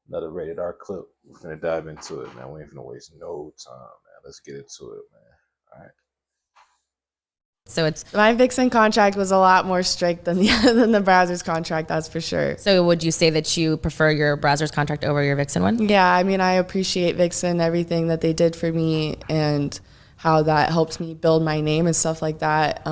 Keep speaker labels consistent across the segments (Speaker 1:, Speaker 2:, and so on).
Speaker 1: Another rated R clip. We're gonna dive into it, man. We ain't gonna waste no time, man. Let's get into it, man. All right.
Speaker 2: So it's
Speaker 3: My Vixen contract was a lot more strict than the Brazzers contract, that's for sure.
Speaker 2: So would you say that you prefer your Brazzers contract over your Vixen one?
Speaker 3: Yeah, I mean, I appreciate Vixen, everything that they did for me, and how that helped me build my name and stuff like that.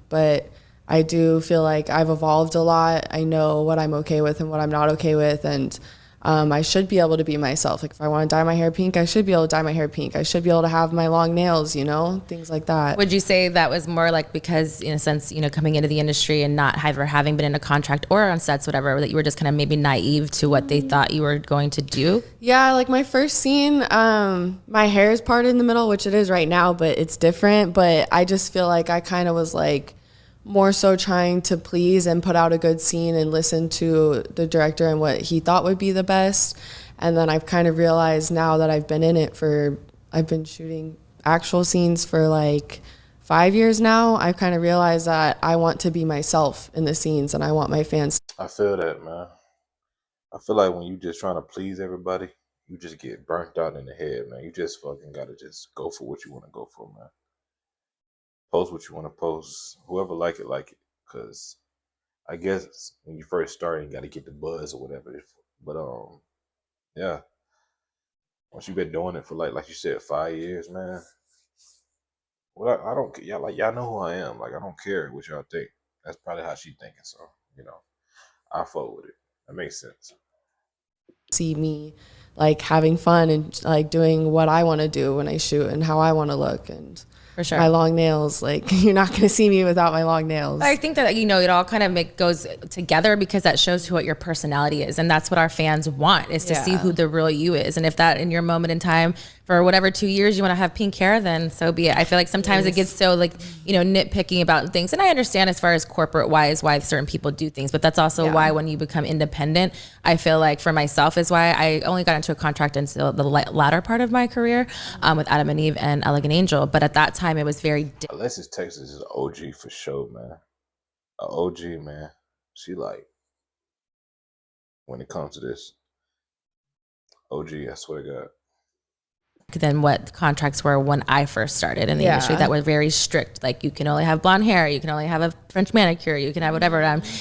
Speaker 3: But I do feel like I've evolved a lot. I know what I'm okay with and what I'm not okay with, and I should be able to be myself. Like if I want to dye my hair pink, I should be able to dye my hair pink. I should be able to have my long nails, things like that.
Speaker 2: Would you say that was more like because, in a sense, coming into the industry and not ever having been in a contract or on sets, whatever, that you were just kind of maybe naive to what they thought you were going to do?
Speaker 3: Yeah, like my first scene, my hair is parted in the middle, which it is right now, but it's different. But I just feel like I kind of was like more so trying to please and put out a good scene and listen to the director and what he thought would be the best. And then I've kind of realized now that I've been in it I've been shooting actual scenes for like 5 years now. I've kind of realized that I want to be myself in the scenes and I want my fans.
Speaker 1: I feel that, man. I feel like when you just trying to please everybody, you just get burnt out in the head, man. You just fucking gotta just go for what you want to go for, man. Post what you want to post. Whoever like it. Cause I guess when you first start, you got to get the buzz or whatever. But yeah. Once you've been doing it for like you said, 5 years, man. Well, I don't. Y'all know who I am. Like I don't care what y'all think. That's probably how she thinking. So I fuck with it. That makes sense.
Speaker 3: See me like having fun and like doing what I want to do when I shoot and how I want to look, and
Speaker 2: For sure.
Speaker 3: my long nails, like you're not going to see me without my long nails.
Speaker 2: I think that, it all kind of goes together because that shows what your personality is. And that's what our fans want, is to see who the real you is. And if that in your moment in time for whatever 2 years you want to have pink hair, then so be it. I feel like sometimes it gets so nitpicking about things. And I understand as far as corporate wise why certain people do things, but that's also why when you become independent, I feel like for myself is why I only got into a contract until the latter part of my career with Adam and Eve and Elegant Angel. But at that time it was very
Speaker 1: Alexis Texas is an OG for sure, man. An OG, man. She like, when it comes to this, OG, I swear to God.
Speaker 2: than what contracts were when I first started in the industry that were very strict. Like you can only have blonde hair, you can only have a French manicure, you can have whatever.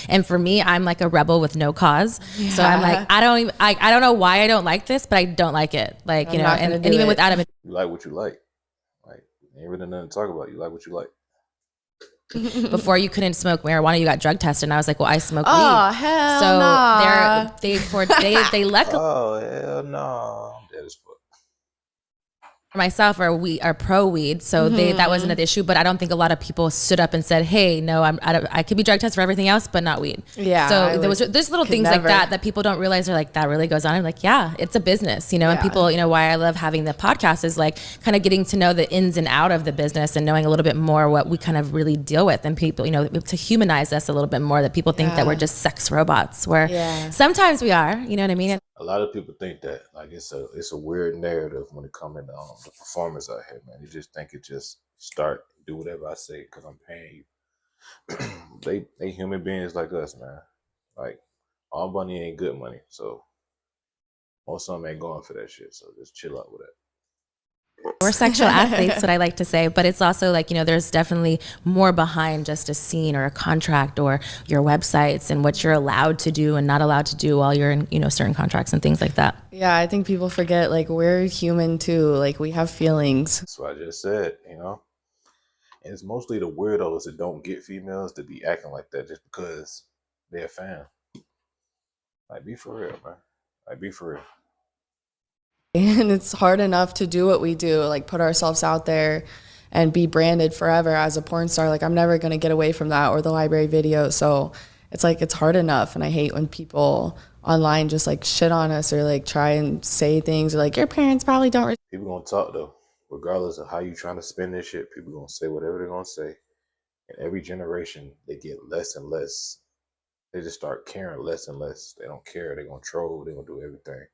Speaker 2: And for me, I'm like a rebel with no cause. So I'm like, I don't know why I don't like this, but I don't like it. Like, and even with Adam.
Speaker 1: You like what you like. Like, ain't really nothing to talk about. You like what you like.
Speaker 2: Before you couldn't smoke marijuana, you got drug tested, and I was like, "Well, I smoke weed."
Speaker 3: Oh hell
Speaker 2: so
Speaker 3: nah.
Speaker 2: they luckily
Speaker 1: Oh hell no, that is fuck.
Speaker 2: for myself are pro weed, so that wasn't an issue. But I don't think a lot of people stood up and said, "Hey, no, I could be drug tested for everything else, but not weed."
Speaker 3: Yeah.
Speaker 2: So there's little things
Speaker 3: never.
Speaker 2: like that people don't realize are like that really goes on. I'm like, yeah, it's a business, And people, why I love having the podcast is like kind of getting to know the ins and out of the business and knowing a little bit more what we kind of really deal with, and people, to humanize us a little bit more. That people think that we're just sex robots, where sometimes we are. You know what I mean?
Speaker 1: A lot of people think that like it's a weird narrative when it comes to the performers out here, man. You just think it just start do whatever I say because I'm paying you. they human beings like us, man. Like all money ain't good money, so most of them ain't going for that shit. So just chill out with it.
Speaker 2: We're sexual athletes, what I like to say, but it's also like, there's definitely more behind just a scene or a contract or your websites and what you're allowed to do and not allowed to do while you're in, certain contracts and things like that.
Speaker 3: Yeah, I think people forget, like, we're human too. Like, we have feelings.
Speaker 1: That's what I just said, And it's mostly the weirdos that don't get females to be acting like that just because they're a fan. Like, be for real, man. Like, be for real.
Speaker 3: And it's hard enough to do what we do, like put ourselves out there and be branded forever as a porn star. Like I'm never going to get away from that, or the library video. So it's like, it's hard enough. And I hate when people online just like shit on us or like try and say things or like your parents probably don't.
Speaker 1: People gonna talk though, regardless of how you trying to spin this shit. People gonna say whatever they're gonna say. And every generation, they get less and less. They just start caring less and less. They don't care. They're gonna troll. They're gonna do everything.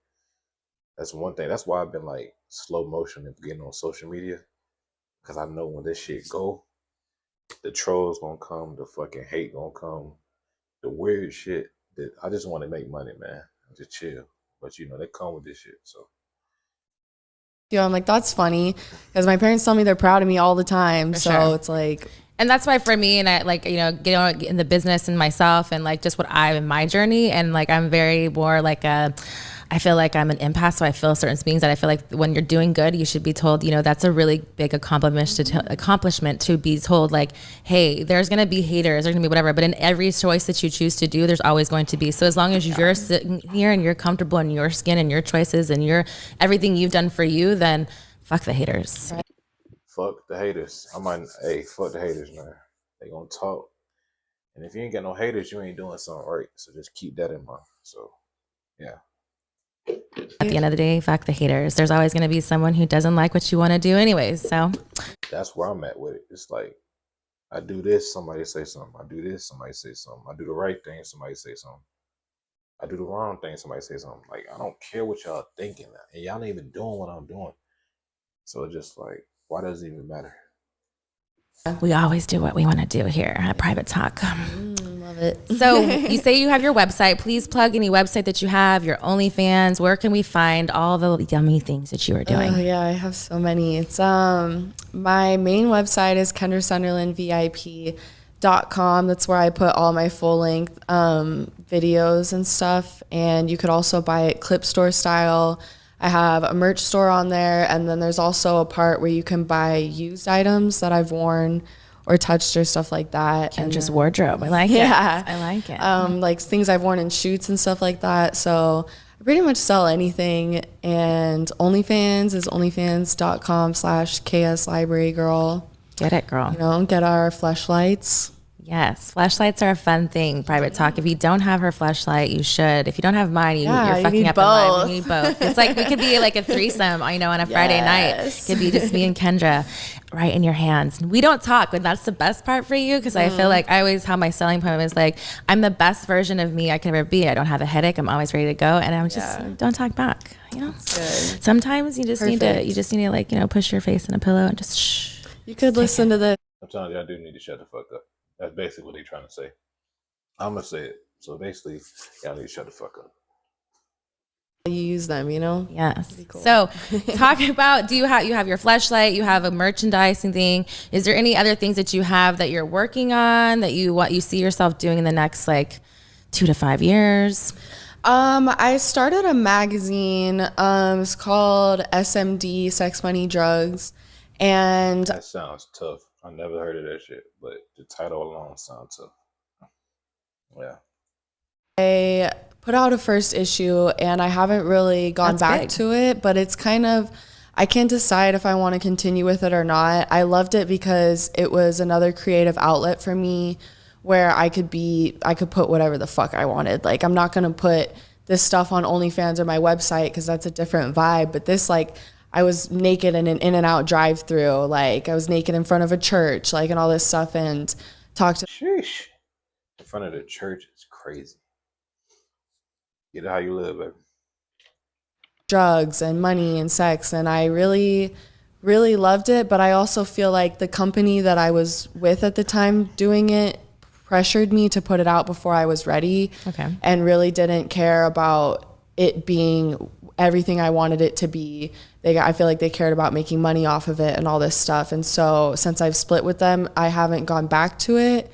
Speaker 1: That's one thing. That's why I've been like slow motion of getting on social media. Because I know when this shit go, the trolls gonna come, the fucking hate gonna come, the weird shit. That I just want to make money, man. Just chill. But you know, they come with this shit. So
Speaker 3: I'm like, that's funny because my parents tell me they're proud of me all the time.
Speaker 2: For
Speaker 3: So
Speaker 2: sure.
Speaker 3: it's like,
Speaker 2: And that's why for me, and I like, you know, get on in the business and myself and like just what I'm in my journey. And like, I'm very more like I feel like I'm an empath. So I feel certain things that I feel like when you're doing good, you should be told, you know, that's a really big accomplishment to be told like, hey, there's going to be haters, there's going to be whatever. But in every choice that you choose to do, there's always going to be. So as long as you're sitting here and you're comfortable in your skin and your choices and your everything you've done for you, then fuck the haters.
Speaker 1: fuck the haters. Hey, fuck the haters, man. They gonna talk. And if you ain't got no haters, you ain't doing something right. So just keep that in mind. So yeah.
Speaker 2: At the end of the day, fuck the haters. There's always going to be someone who doesn't like what you want to do anyways. So
Speaker 1: That's where I'm at with it. It's like I do this, somebody say something. I do this, somebody say something. I do the right thing, somebody say something. I do the wrong thing, somebody say something. Like I don't care what y'all thinking, and y'all not even doing what I'm doing. So it's just like, why does it even matter?
Speaker 2: we always do what we want to do here at Private Talk.
Speaker 3: love it.
Speaker 2: So you say you have your website. Please plug any website that you have, your OnlyFans. Where can we find all the yummy things that you are doing?
Speaker 3: Oh yeah, I have so many. It's my main website is KendraSunderlandVIP.com. That's where I put all my full length videos and stuff. And you could also buy it clip store style. I have a merch store on there, and then there's also a part where you can buy used items that I've worn or touched or stuff like that.
Speaker 2: And just wardrobe. I like it. I like it.
Speaker 3: Like things I've worn in shoots and stuff like that. So I pretty much sell anything. And OnlyFans is onlyfans.com/KSLibraryGirl.
Speaker 2: Get it, girl.
Speaker 3: You know, get our fleshlights.
Speaker 2: Yes, flashlights are a fun thing. Private Talk. If you don't have her flashlight, you should. If you don't have mine, you're fucking
Speaker 3: need
Speaker 2: up
Speaker 3: both.
Speaker 2: in life. You need both. It's like we could be like a threesome, you know, on a Friday night. It could be just me and Kendra, right in your hands. We don't talk, but that's the best part for you because I feel like I always have my selling point is like I'm the best version of me I can ever be. I don't have a headache. I'm always ready to go, and I'm just don't talk back. You know, sometimes you just need to like push your face in a pillow and just shh.
Speaker 3: You could listen to the.
Speaker 1: Sometimes y'all do need to shut the fuck up. That's basically what they're trying to say. I'm gonna say it. So basically, y'all need to shut the fuck up.
Speaker 3: You use them, you know.
Speaker 2: Yes. Cool. So, talk about. You have your fleshlight. You have a merchandising thing. Is there any other things that you have that you're working on that you see yourself doing in the next like 2 to 5 years?
Speaker 3: I started a magazine. It's called SMD, Sex, Money, Drugs, and
Speaker 1: that sounds tough. I never heard of that shit, but the title alone sounds tough. Yeah.
Speaker 3: I put out a first issue and I haven't really gone back to it, but it's kind of, I can't decide if I want to continue with it or not. I loved it because it was another creative outlet for me where I could put whatever the fuck I wanted. Like, I'm not going to put this stuff on OnlyFans or my website because that's a different vibe. But this, like, I was naked in an In-N-Out drive-through. Like, I was naked in front of a church, like, and all this stuff, and talked to.
Speaker 1: Sheesh. In front of the church is crazy. Get it how you live, baby.
Speaker 3: Drugs and money and sex, and I really, really loved it. But I also feel like the company that I was with at the time doing it pressured me to put it out before I was ready.
Speaker 2: Okay.
Speaker 3: And really didn't care about it being everything I wanted it to be. I feel like they cared about making money off of it and all this stuff. And so since I've split with them, I haven't gone back to it.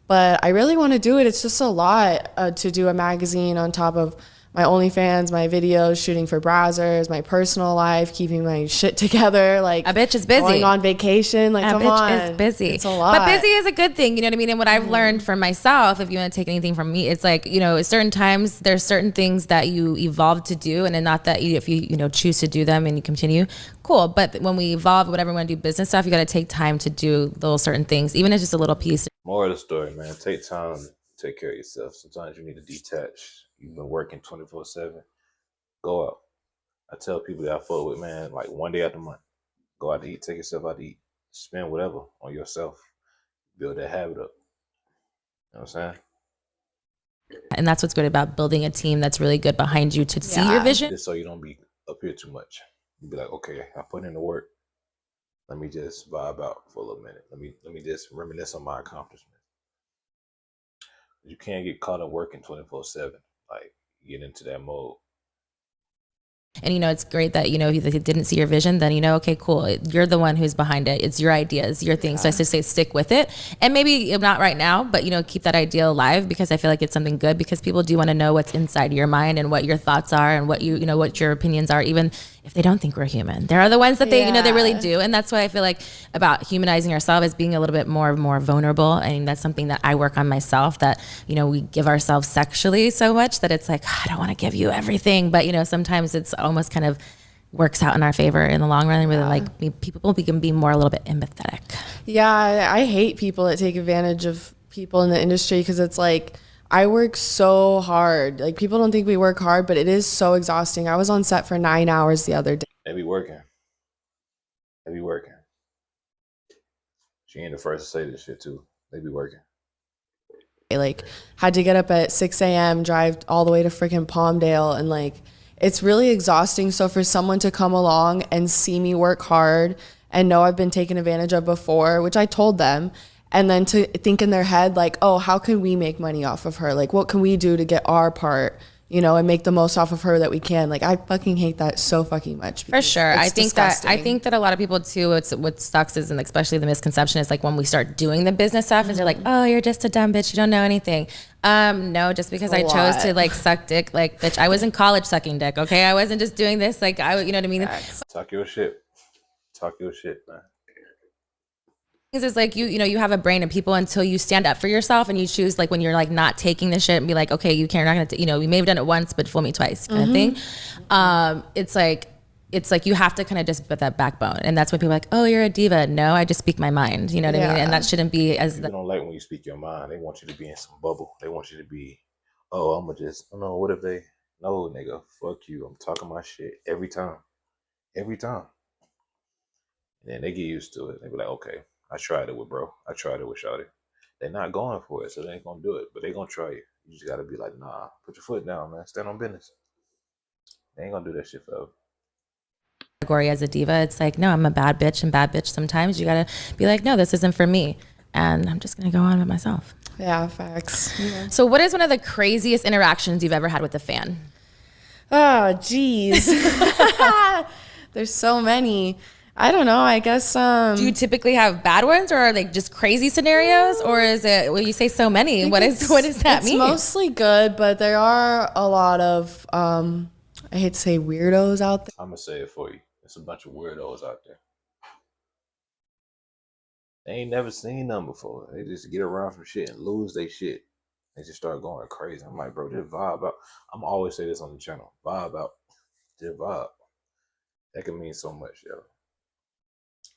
Speaker 3: But I really want to do it. It's just a lot to do a magazine on top of my OnlyFans, my videos, shooting for browsers, my personal life, keeping my shit together. Like,
Speaker 2: a bitch is busy.
Speaker 3: Going on vacation. Like, come on.
Speaker 2: A bitch is busy.
Speaker 3: It's a lot.
Speaker 2: But busy is a good thing. You know what I mean? And what I've learned for myself, if you want to take anything from me, it's like, certain times there's certain things that you evolve to do. And then not that if you choose to do them and you continue, cool. But when we evolve, whatever we want to do business stuff, you got to take time to do those certain things, even if it's just a little piece.
Speaker 1: More of the story, man. Take time to take care of yourself. Sometimes you need to detach. You've been working 24/7. Go out. I tell people that I fuck with, man, like one day out the month. Go out to eat, take yourself out to eat. Spend whatever on yourself. Build that habit up. You know what I'm saying?
Speaker 2: And that's what's good about building a team that's really good behind you to see your vision.
Speaker 1: Just so you don't be up here too much. You be like, okay, I put in the work. Let me just vibe out for a little minute. Let me just reminisce on my accomplishments. You can't get caught up working 24/7. Like, get into that mode.
Speaker 2: And, it's great that, if they didn't see your vision, then, okay, cool. You're the one who's behind it. It's your ideas, your thing. So I say stick with it. And maybe not right now, but, keep that idea alive, because I feel like it's something good, because people do want to know what's inside your mind and what your thoughts are and what what your opinions are, even if they don't think we're human. There are the ones that they, they really do. And that's why I feel like about humanizing ourselves is being a little bit more vulnerable. And that's something that I work on myself, that, we give ourselves sexually so much that it's like, I don't want to give you everything. But, sometimes it's almost kind of works out in our favor in the long run. And really people can be more a little bit empathetic.
Speaker 3: Yeah, I hate people that take advantage of people in the industry, because it's like, I work so hard. Like, people don't think we work hard, but it is so exhausting. I was on set for 9 hours the other day.
Speaker 1: They be working. She ain't the first to say this shit too. They be working.
Speaker 3: Like, had to get up at 6 a.m., drive all the way to freaking Palmdale, and like, it's really exhausting. So for someone to come along and see me work hard and know I've been taken advantage of before, which I told them, and then to think in their head, like, oh, how can we make money off of her? Like, what can we do to get our part, and make the most off of her that we can? Like, I fucking hate that so fucking much.
Speaker 2: For sure. I think
Speaker 3: disgusting.
Speaker 2: that a lot of people too, what sucks is, and especially the misconception is, like, when we start doing the business stuff, is they're like, oh, you're just a dumb bitch, you don't know anything. No, just because I chose to like suck dick, like, bitch, I was in college sucking dick. Okay. I wasn't just doing this. Like, you know what I mean?
Speaker 1: Talk your shit, man.
Speaker 2: Is like you have a brain, and people, until you stand up for yourself and you choose, like, when you're like not taking the shit and be like, okay, you can't, you're not gonna we may have done it once, but fool me twice kind of thing. It's like you have to kind of just put that backbone, and that's when people are like, oh, you're a diva. No, I just speak my mind. You know what I mean? And that shouldn't be as.
Speaker 1: They don't like when you speak your mind. They want you to be in some bubble. They want you to be, oh, I'm gonna just, no, what if they, no, nigga, fuck you. I'm talking my shit every time. And then they get used to it. They be like, okay, I tried it with bro. I tried it with Shawty. They're not going for it, so they ain't gonna do it. But they gonna try it. You just gotta be like, nah, put your foot down, man. Stand on business. They ain't gonna do that shit forever.
Speaker 2: Category as a diva, it's like, no, I'm a bad bitch, and bad bitch sometimes you gotta be like, no, this isn't for me, and I'm just gonna go on with myself.
Speaker 3: Yeah, facts. Yeah.
Speaker 2: So what is one of the craziest interactions you've ever had with a fan?
Speaker 3: Oh, geez. There's so many. I don't know. I guess.
Speaker 2: Do you typically have bad ones, or are they just crazy scenarios, or is it? Well, you say so many. What does that mean?
Speaker 3: It's mostly good, but there are a lot of I hate to say weirdos out there.
Speaker 1: I'm gonna say it for you. There's a bunch of weirdos out there. They ain't never seen them before. They just get around some shit and lose their shit. They just start going crazy. I'm like, bro, just vibe out. I'm always say this on the channel. Vibe out. Just vibe. That can mean so much, yo.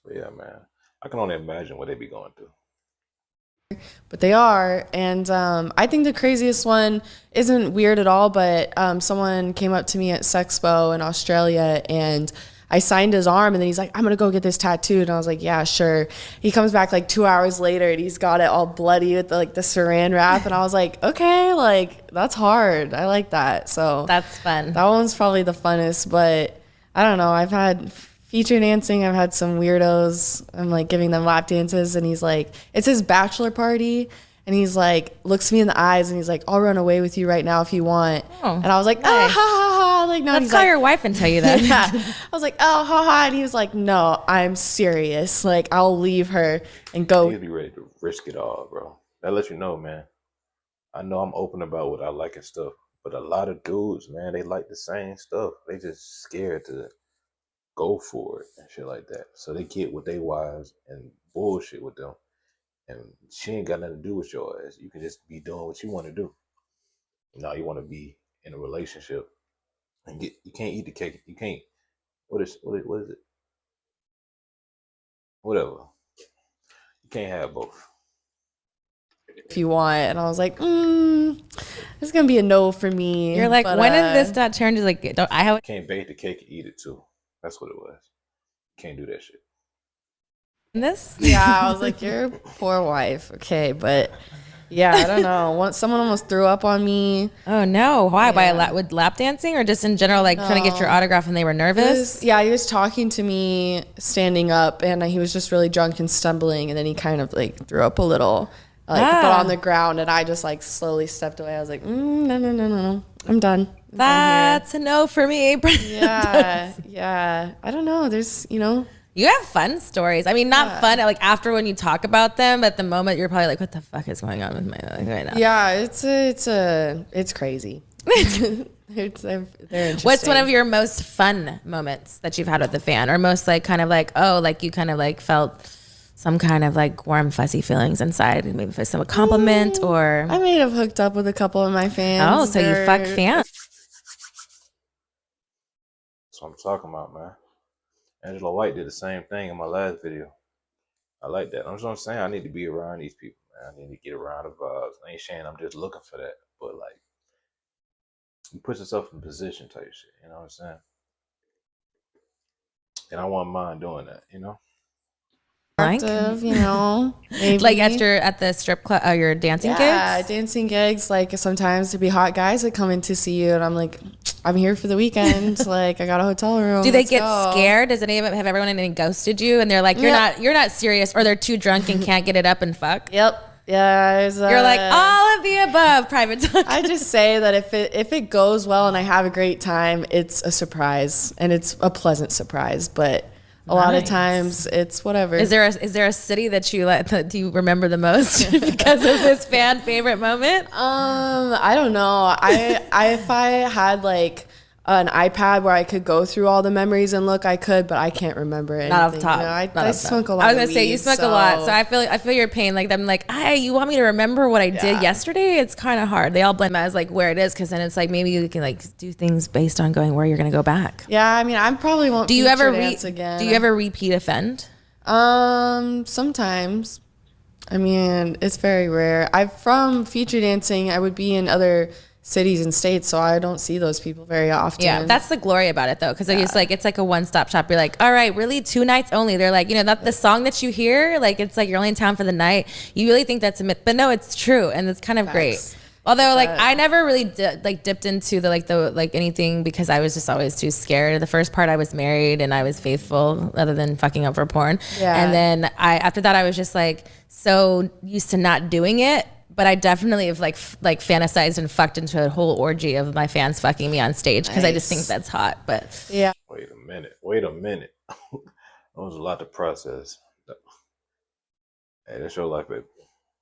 Speaker 1: But yeah, man, I can only imagine what they be going through.
Speaker 3: But they are, and I think the craziest one isn't weird at all, but someone came up to me at Sexpo in Australia, and I signed his arm, and then he's like, I'm gonna go get this tattooed, and I was like, yeah, sure. He comes back like 2 hours later, and he's got it all bloody with the saran wrap, and I was like, okay, like, that's hard. I like that. So
Speaker 2: that's fun.
Speaker 3: That one's probably the funnest, but I don't know. I've had feature dancing. I've had some weirdos. I'm like giving them lap dances, and he's like, it's his bachelor party, and he's like, looks me in the eyes, and he's like, I'll run away with you right now if you want. Oh, and I was like, nice. Ah, ha, ha, ha. Like, no.
Speaker 2: Let's call your wife and tell you that.
Speaker 3: Yeah. I was like, oh, ha, ha. And he was like, no, I'm serious. Like, I'll leave her and go.
Speaker 1: You'll be ready to risk it all, bro. That lets you know, man. I know I'm open about what I like and stuff, but a lot of dudes, man, they like the same stuff. They just scared to go for it and shit like that. So they get with their wives and bullshit with them. And she ain't got nothing to do with your ass. You can just be doing what you want to do. Now you want to be in a relationship and you can't eat the cake. You can't, what is it? Whatever. You can't have both.
Speaker 3: If you want. And I was like, it's going to be a no for me.
Speaker 2: You're like, but, when did this not turn to like,
Speaker 1: can't bake the cake and eat it too. That's what it was. Can't do that shit.
Speaker 2: This?
Speaker 3: Yeah, I was like, your poor wife. Okay, but yeah, I don't know. Someone almost threw up on me.
Speaker 2: Oh no! Why? Yeah. With lap dancing, or just in general, like trying to get your autograph and they were nervous?
Speaker 3: He was talking to me standing up, and he was just really drunk and stumbling, and then he kind of like threw up a little, but on the ground, and I just like slowly stepped away. I was like, no. I'm done.
Speaker 2: That's a no for me.
Speaker 3: Yeah. I don't know. There's,
Speaker 2: You have fun stories. I mean, not fun like after when you talk about them. At the moment, you're probably like, "What the fuck is going on with my life right now?"
Speaker 3: Yeah, it's crazy. They're interesting.
Speaker 2: What's one of your most fun moments that you've had with the fan, or most like kind of like, oh, like you kind of like felt some kind of like warm fuzzy feelings inside, maybe for some compliment or
Speaker 3: I may have hooked up with a couple of my fans.
Speaker 2: Oh, so you fuck fans.
Speaker 1: That's what I'm talking about, man. Angela White did the same thing in my last video. I like that. I'm just saying I need to be around these people, man. I need to get around the vibes. I ain't saying I'm just looking for that, but like you put yourself in position type shit. You know what I'm saying? And I wouldn't mind doing that. You know?
Speaker 3: Active, maybe.
Speaker 2: Like at the strip club, your dancing gigs?
Speaker 3: Yeah, dancing gigs. Like sometimes there'd be hot guys that come in to see you, and I'm like, I'm here for the weekend. Like I got a hotel room.
Speaker 2: Do they get scared? Does have everyone ghosted you, and they're like, you're not serious, or they're too drunk and can't get it up and fuck?
Speaker 3: Yep. Yeah,
Speaker 2: you're like all of the above. Private talk.
Speaker 3: I just say that if it goes well and I have a great time, it's a surprise, and it's a pleasant surprise. But a lot of times it's whatever.
Speaker 2: Is there a city that do you remember the most because of this fan favorite moment?
Speaker 3: I don't know. If I had like an iPad where I could go through all the memories and look, I could, but I can't remember anything.
Speaker 2: Not off the top.
Speaker 3: I smoke a lot.
Speaker 2: I was gonna say you smoke a lot, so I feel your pain. Like I'm like, hey, you want me to remember what I did yesterday? It's kind of hard. They all blame it as like where it is, because then it's like maybe you can like do things based on going where you're gonna go back.
Speaker 3: Yeah, I mean, I probably won't. Do you ever again?
Speaker 2: Do you ever repeat offend?
Speaker 3: Sometimes. I mean, it's very rare. I'm from feature dancing. I would be in other cities and states, so I don't see those people very often.
Speaker 2: Yeah, that's the glory about it though, because it's like a one-stop shop. You're like, all right, really 2 nights only. They're like, not the song that you hear, like it's like you're only in town for the night. You really think that's a myth, but no, it's true, and it's kind of great. Although like I never really dipped into the anything, because I was just always too scared. The first part I was married and I was faithful, other than fucking up for porn. Yeah. And then after that I was just like so used to not doing it. But I definitely have like fantasized and fucked into a whole orgy of my fans fucking me on stage, because I just think that's hot. But
Speaker 3: yeah.
Speaker 1: Wait a minute. That was a lot to process. Hey, that's your life, baby.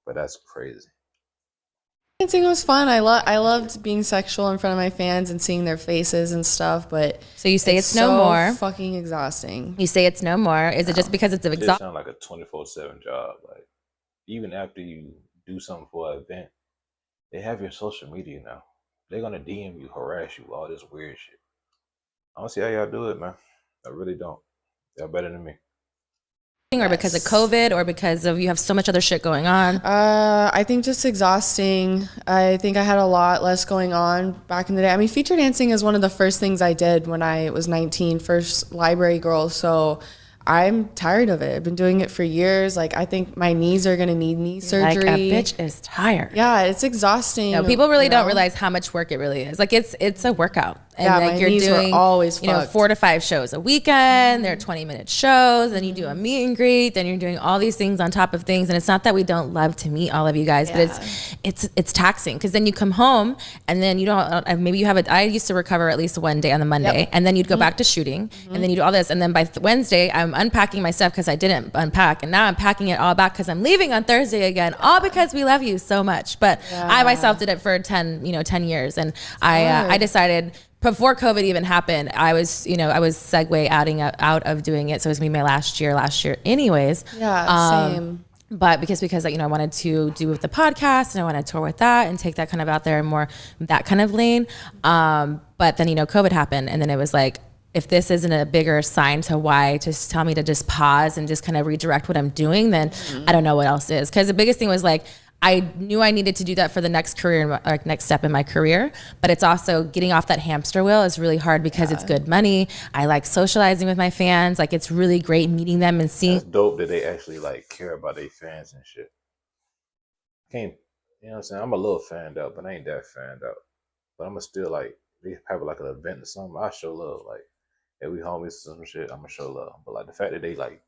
Speaker 1: But that's crazy.
Speaker 3: Dancing was fun. I loved being sexual in front of my fans and seeing their faces and stuff. But
Speaker 2: so you say it's no more.
Speaker 3: Fucking exhausting.
Speaker 2: You say it's no more. Is it just because it's exhausting?
Speaker 1: It sounds like a 24/7 job. Like even after you do something for an event, they have your social media now. They're gonna DM you, harass you, all this weird shit. I don't see how y'all do it, man. I really don't. Y'all better than me.
Speaker 2: Or because of COVID, or because of you have so much other shit going on?
Speaker 3: I think just exhausting. I think I had a lot less going on back in the day. I mean, feature dancing is one of the first things I did when I was 19, first library girl. So I'm tired of it. I've been doing it for years. Like, I think my knees are going to need knee surgery.
Speaker 2: Like, a bitch is tired.
Speaker 3: Yeah, it's exhausting.
Speaker 2: No, people really don't realize how much work it really is. Like, it's a workout. And
Speaker 3: yeah,
Speaker 2: like
Speaker 3: my
Speaker 2: you're
Speaker 3: knees
Speaker 2: doing,
Speaker 3: were always fucked.
Speaker 2: 4 to 5 shows a weekend. They're 20-minute shows. Then you do a meet and greet. Then you're doing all these things on top of things. And it's not that we don't love to meet all of you guys, but it's taxing, because then you come home and then you don't. Maybe you have I used to recover at least one day on the Monday, and then you'd go back to shooting, and then you do all this, and then by Wednesday I'm unpacking my stuff because I didn't unpack, and now I'm packing it all back because I'm leaving on Thursday again, all because we love you so much. But I myself did it for 10 years, and I decided. Before COVID even happened, I was segue out of doing it. So it was gonna be my last year anyways.
Speaker 3: Yeah, same.
Speaker 2: But because I wanted to do with the podcast, and I wanted to tour with that and take that kind of out there and more that kind of lane. But then, COVID happened, and then it was like, if this isn't a bigger sign to tell me to just pause and just kind of redirect what I'm doing, then I don't know what else is. Because the biggest thing was like, I knew I needed to do that for the next next step in my career, but it's also getting off that hamster wheel is really hard because it's good money. I like socializing with my fans. Like, it's really great meeting them and seeing.
Speaker 1: It's dope that they actually like care about their fans and shit. You know what I'm saying? I'm a little fanned out, but I ain't that fanned out. But I'm still like, they have like an event or something, I show love. Like, if we homies or some shit, I'm gonna show love. But like the fact that they like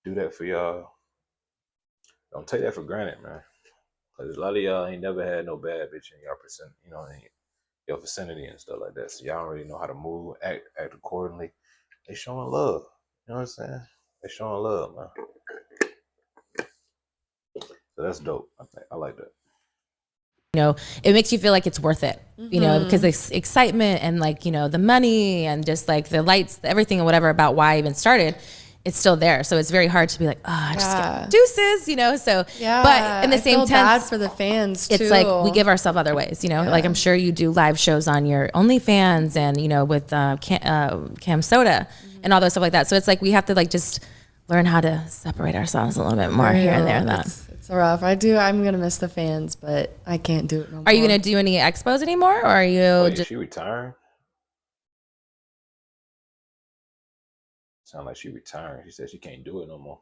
Speaker 1: do that for y'all, don't take that for granted, man. Cause a lot of y'all ain't never had no bad bitch in y'all percent. your vicinity and stuff like that. So y'all already know how to move, act accordingly. They showing love. You know what I'm saying? They showing love, man. So that's dope. I like that.
Speaker 2: It makes you feel like it's worth it, because it's excitement and like, the money and just like the lights, everything and whatever about why I even started, it's still there. So it's very hard to be like, I just get deuces, so, but in the same
Speaker 3: sense, bad for the fans too.
Speaker 2: It's like we give ourselves other ways, like I'm sure you do live shows on your OnlyFans and, with Cam Soda and all those stuff like that. So it's like, we have to like just learn how to separate ourselves a little bit more here and there and that.
Speaker 3: It's rough. I'm going to miss the fans, but I can't do it no more.
Speaker 2: Are you going to do any expos anymore, or are you
Speaker 1: Is she retiring? Sound like she retiring. She said she can't do it no more.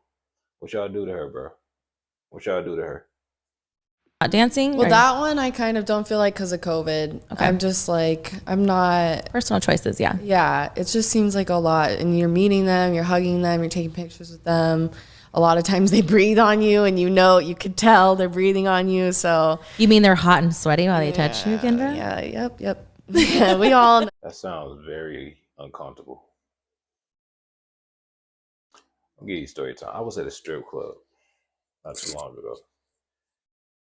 Speaker 1: What y'all do to her, bro? What y'all do to her?
Speaker 2: Dancing?
Speaker 3: Well, that one I kind of don't feel like because of COVID. Okay. I'm just like, I'm not.
Speaker 2: Personal choices, yeah.
Speaker 3: Yeah, it just seems like a lot. And you're meeting them, you're hugging them, you're taking pictures with them. A lot of times they breathe on you, and you could tell they're breathing on you. So
Speaker 2: you mean they're hot and sweaty while they touch you, Kendra?
Speaker 3: Yeah, yep. Yeah, we all know.
Speaker 1: That sounds very uncomfortable. I'll give you a story time. I was at a strip club not too long ago,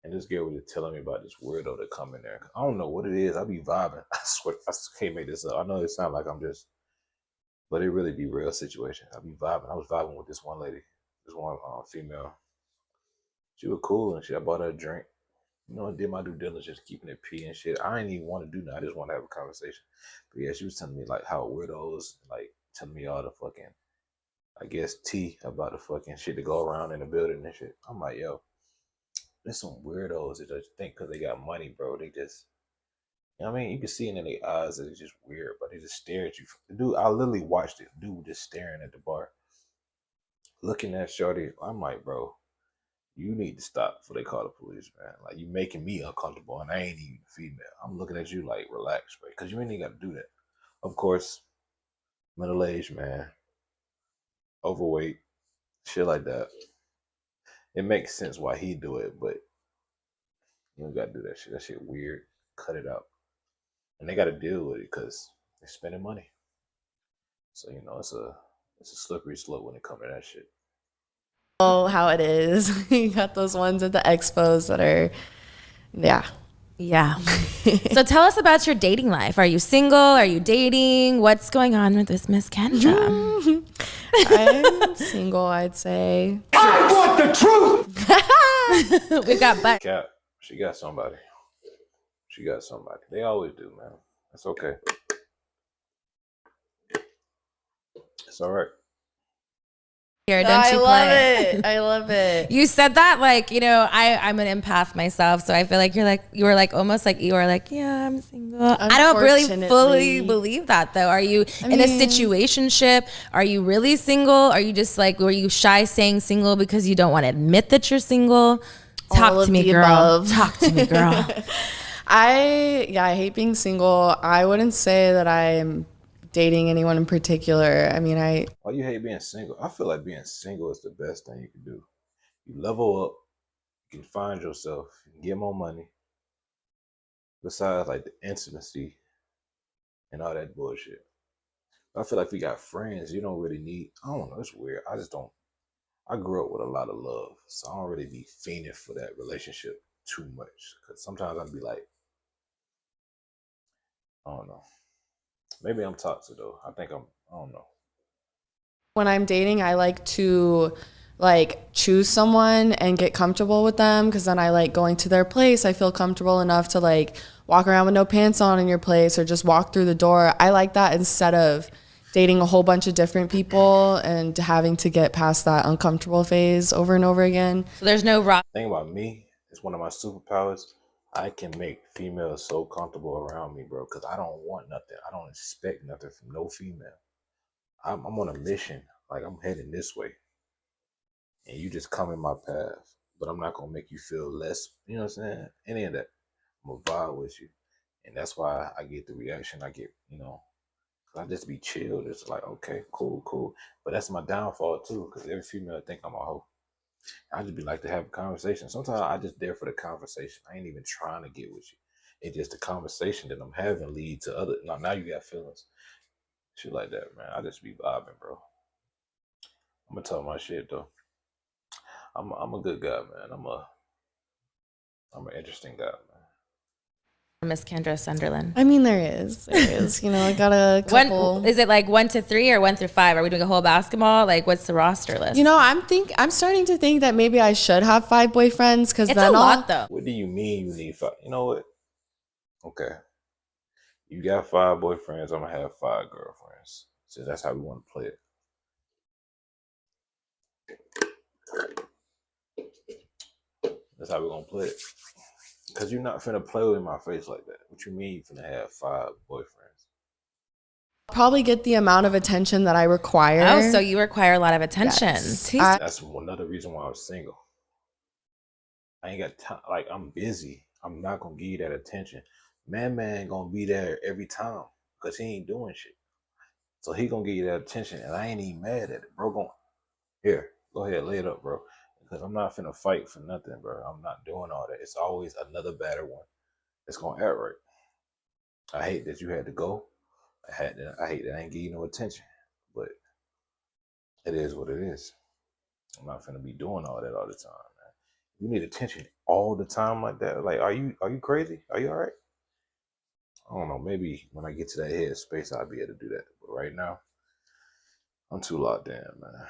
Speaker 1: and this girl was telling me about this weirdo that come in there. I don't know what it is. I be vibing. I swear, I can't make this up. I know it sounds like I'm just, but it really be real situation. I be vibing. I was vibing with this one lady. This one female. She was cool and shit. I bought her a drink. I did my due diligence, keeping it P and shit. I didn't even want to do that. I just want to have a conversation. But yeah, she was telling me like how weirdos, like telling me all the fucking, I guess, tea about the fucking shit to go around in the building and shit. I'm like, yo, there's some weirdos that just think because they got money, bro. They just, you can see it in their eyes that it's just weird, but they just stare at you. The dude, I literally watched it. Dude just staring at the bar, looking at shorty. I'm like, bro, you need to stop before they call the police, man. Like, you making me uncomfortable, and I ain't even female. I'm looking at you like, relax, bro, because you ain't even got to do that. Of course, middle-aged man, overweight, shit like that. It makes sense why he do it, but you don't got to do that shit. That shit weird. Cut it out. And they got to deal with it because they're spending money. So, it's a slippery slope when it comes to that shit.
Speaker 3: Oh, how it is. You got those ones at the expos that are,
Speaker 2: yeah. So tell us about your dating life. Are you single? Are you dating? What's going on with this Miss Kendra?
Speaker 3: I'm single, I'd say.
Speaker 4: I want the truth.
Speaker 2: We've got butt.
Speaker 1: Cap, she got somebody. They always do, man. That's okay. It's all right.
Speaker 2: Here, don't you play.
Speaker 3: I love it.
Speaker 2: You said that like, I'm an empath myself, so I feel like you were like almost like you were like, yeah, I'm single. I don't really fully believe that though. Are you in a situationship? Are you really single? Are you just like, were you shy saying single because you don't want to admit that you're single? Talk to me, girl. Talk to me, girl.
Speaker 3: I hate being single. I wouldn't say that I'm dating anyone in particular.
Speaker 1: Why you hate being single? I feel like being single is the best thing you can do. You level up, you can find yourself, you can get more money. Besides like the intimacy and all that bullshit. I feel like if you got friends, you don't really need, I don't know, it's weird. I grew up with a lot of love, so I don't really be fiending for that relationship too much. Because sometimes I'd be like, I don't know. Maybe I'm toxic though. I don't know.
Speaker 3: When I'm dating, I like to choose someone and get comfortable with them, because then I like going to their place. I feel comfortable enough to walk around with no pants on in your place or just walk through the door. I like that instead of dating a whole bunch of different people and having to get past that uncomfortable phase over and over again.
Speaker 2: So there's no rock.
Speaker 1: The thing about me, it's one of my superpowers. I can make females so comfortable around me, bro, because I don't want nothing. I don't expect nothing from no female. I'm on a mission. Like, I'm heading this way. And you just come in my path. But I'm not going to make you feel less, you know what I'm saying? Any of that. I'm going to vibe with you. And that's why I get the reaction I get, I just be chilled. It's like, okay, cool. But that's my downfall, too, because every female think I'm a hoe. I just be like to have a conversation. Sometimes I just there for the conversation. I ain't even trying to get with you. It's just the conversation that I'm having lead to other. Now you got feelings, shit like that, man. I just be vibing, bro. I'm gonna talk my shit though. I'm a good guy, man. I'm an interesting guy, man.
Speaker 2: Miss Kendra Sunderland.
Speaker 3: I mean, there is. You know, I got a couple.
Speaker 2: Is it like 1 to 3 or 1 through 5? Are we doing a whole basketball? Like, what's the roster list?
Speaker 3: You know, I'm starting to think that maybe I should have 5 boyfriends because
Speaker 2: it's a lot though.
Speaker 1: What do you mean you need 5? You know what? Okay, you got 5 boyfriends. I'm gonna have 5 girlfriends. So that's how we want to play it. That's how we're gonna play it. Cause you're not finna play with my face like that. What you mean you finna have 5 boyfriends?
Speaker 3: Probably get the amount of attention that I require.
Speaker 2: Oh, so you require a lot of attention.
Speaker 3: Yes.
Speaker 1: That's another reason why I was single. I ain't got time. Like, I'm busy. I'm not gonna give you that attention. Man ain't gonna be there every time because he ain't doing shit. So he gonna give you that attention, and I ain't even mad at it, bro. Here, go ahead, lay it up, bro. Because I'm not finna fight for nothing, bro. I'm not doing all that. It's always another better one that's gonna act right. I hate that you had to go. I hate that I ain't give you no attention. But it is what it is. I'm not finna be doing all that all the time, man. You need attention all the time like that. Like, are you crazy? Are you all right? I don't know. Maybe when I get to that head space, I'll be able to do that. But right now, I'm too locked in, man.